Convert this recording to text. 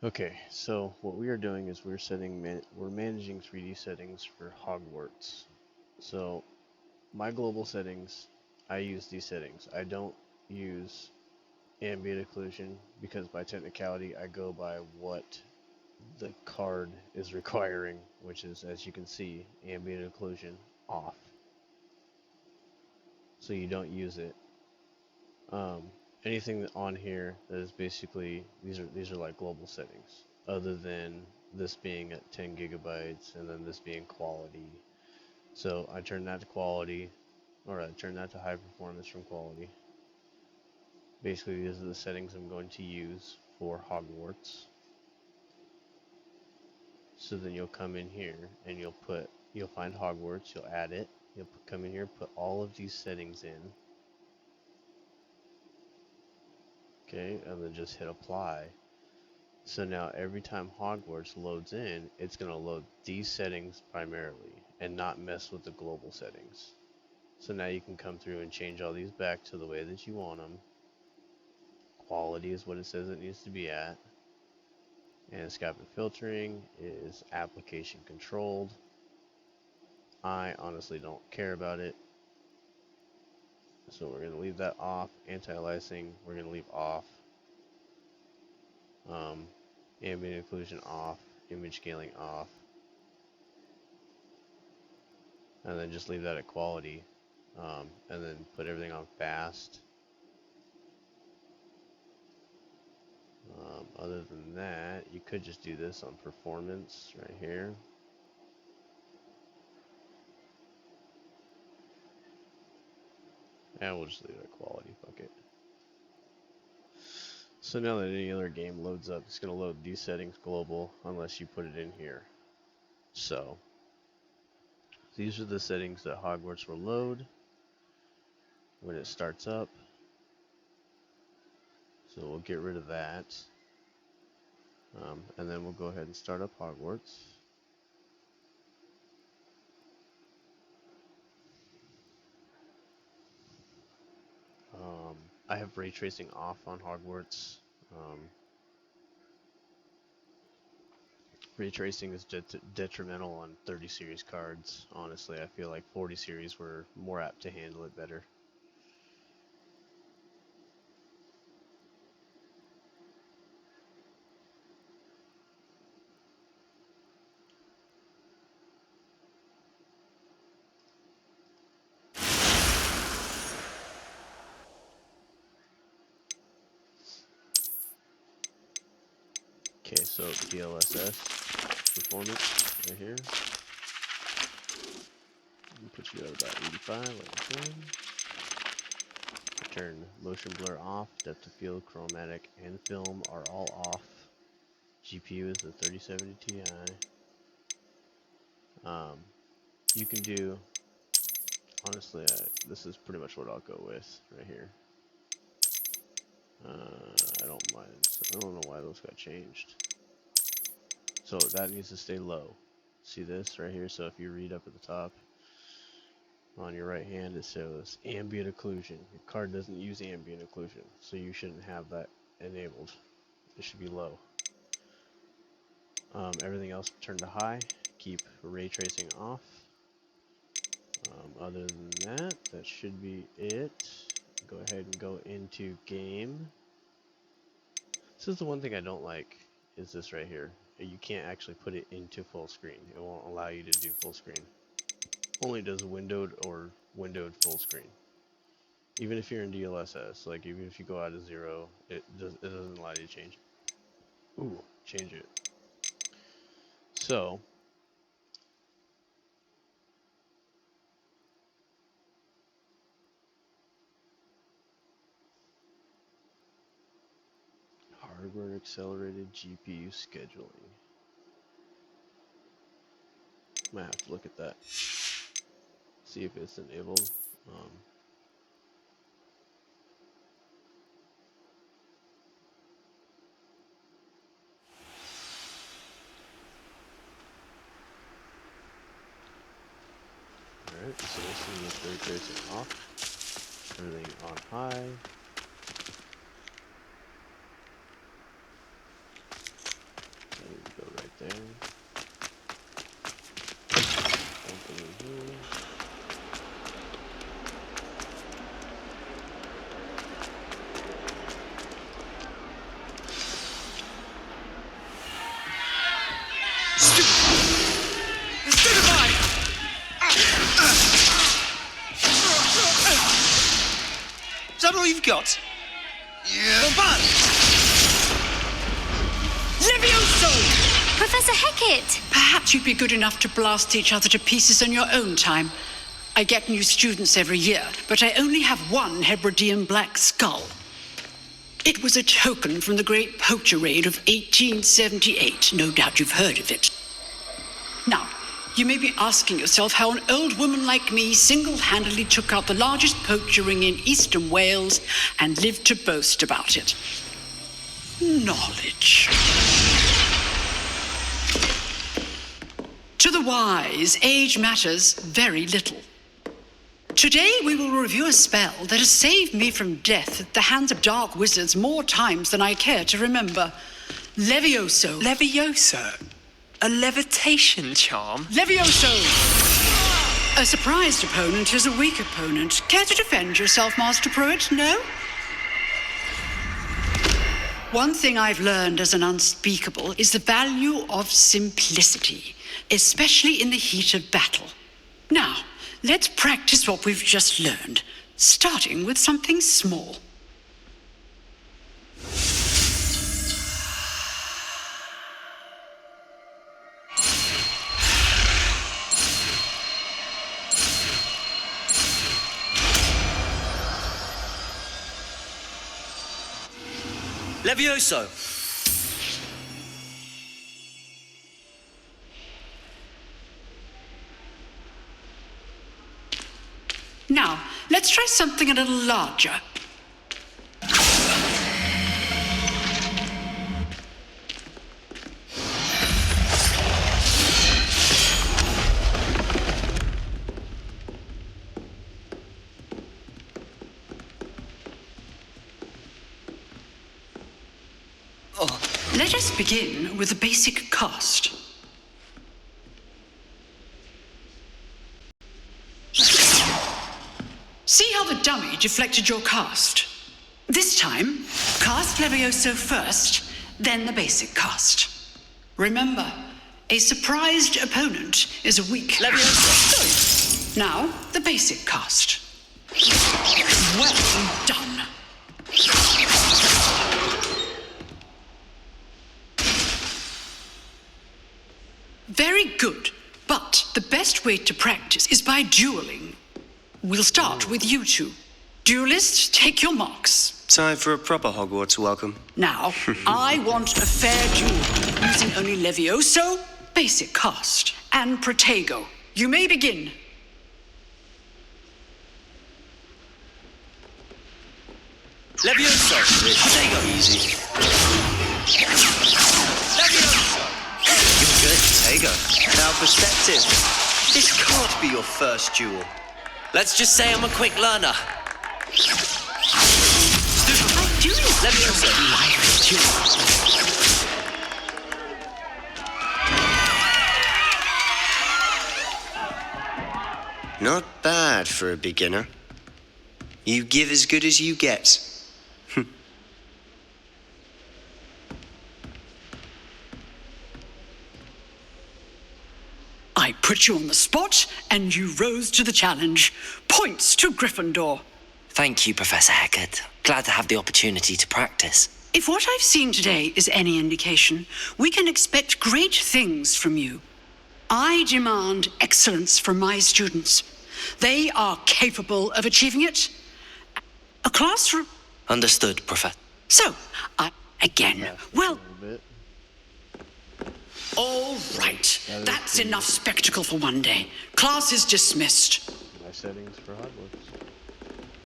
Okay, so what we are doing is we're managing 3D settings for Hogwarts. So my global settings, I use these settings. I don't use ambient occlusion because by technicality I go by what the card is requiring, which is, as you can see, ambient occlusion off. So you don't use it. Anything on here that is basically these are like global settings, other than this being at 10 gigabytes and then this being quality. So I turn that to quality, or I turn that to high performance from quality. Basically, these are the settings I'm going to use for Hogwarts. So then you'll come in here and you'll find Hogwarts, you'll add it, come in here, put all of these settings in. Okay, and then just hit apply. So now every time Hogwarts loads in, it's going to load these settings primarily and not mess with the global settings. So now you can come through and change all these back to the way that you want them. Quality is what it says it needs to be at. And scatter filtering is application controlled. I honestly don't care about it. So we're going to leave that off. Anti-aliasing, we're going to leave off. Ambient occlusion off. Image scaling off. And then just leave that at quality. And then put everything on fast. Other than that, you could just do this on performance right here. And we'll just leave it at quality, fuck it. So now that any other game loads up, it's going to load these settings global unless you put it in here. So these are the settings that Hogwarts will load when it starts up. So we'll get rid of that. And then we'll go ahead and start up Hogwarts. I have ray tracing off on Hogwarts. Ray tracing is detrimental on 30 series cards. Honestly, I feel like 40 series were more apt to handle it better. Okay, so DLSS performance right here. Put you at about 85, like that. Turn motion blur off, depth of field, chromatic, and film are all off. GPU is the 3070 Ti. You can do, honestly, this is pretty much what I'll go with right here. I don't mind. I don't know why those got changed. So that needs to stay low. See this right here? So if you read up at the top, on your right hand it shows ambient occlusion. Your card doesn't use ambient occlusion, so you shouldn't have that enabled. It should be low. Everything else turned to high. Keep ray tracing off. Other than that, that should be it. Go ahead and go into game. This is the one thing I don't like, is this right here. You can't actually put it into full screen. It won't allow you to do full screen. Only does windowed or windowed full screen. Even if you're in DLSS, like even if you go out of 0, it doesn't allow you to change it. Ooh, change it. So hardware accelerated GPU scheduling. Might have to look at that. See if it's enabled. Alright, so this is ray tracing off. Everything on high. Go right there. Open it here. Is that all you've got? Yeah. Levioso! Professor Hecat! Perhaps you'd be good enough to blast each other to pieces on your own time. I get new students every year, but I only have one Hebridean black skull. It was a token from the Great Poacher Raid of 1878. No doubt you've heard of it. Now, you may be asking yourself how an old woman like me single-handedly took out the largest poacher ring in eastern Wales and lived to boast about it. Knowledge. To the wise, age matters very little. Today we will review a spell that has saved me from death at the hands of dark wizards more times than I care to remember. Levioso. Levioso? A levitation charm? Levioso! A surprised opponent is a weak opponent. Care to defend yourself, Master Pruitt? No? One thing I've learned as an unspeakable is the value of simplicity, especially in the heat of battle. Now, let's practice what we've just learned, starting with something small. Levioso! Now, let's try something a little larger. Let us begin with the basic cast. See how the dummy deflected your cast? This time, cast Levioso first, then the basic cast. Remember, a surprised opponent is a weak Levioso. Now, the basic cast. Well done. Very good, but the best way to practice is by dueling. We'll start with you two. Duelists, take your marks. Time for a proper Hogwarts welcome. Now, I want a fair duel, using only Levioso, basic cast, and Protego. You may begin. Levioso! Protego! Easy. Levioso! You're good, Protego. Now perspective. This can't be your first duel. Let's just say I'm a quick learner. I do Levioso! Not bad for a beginner. You give as good as you get. I put you on the spot, and you rose to the challenge. Points to Gryffindor. Thank you, Professor Hecat. Glad to have the opportunity to practice. If what I've seen today is any indication, we can expect great things from you. I demand excellence from my students. They are capable of achieving it. A classroom... Understood, Professor. So, well... All right. That's enough spectacle for one day. Class is dismissed. My settings for Hogwarts.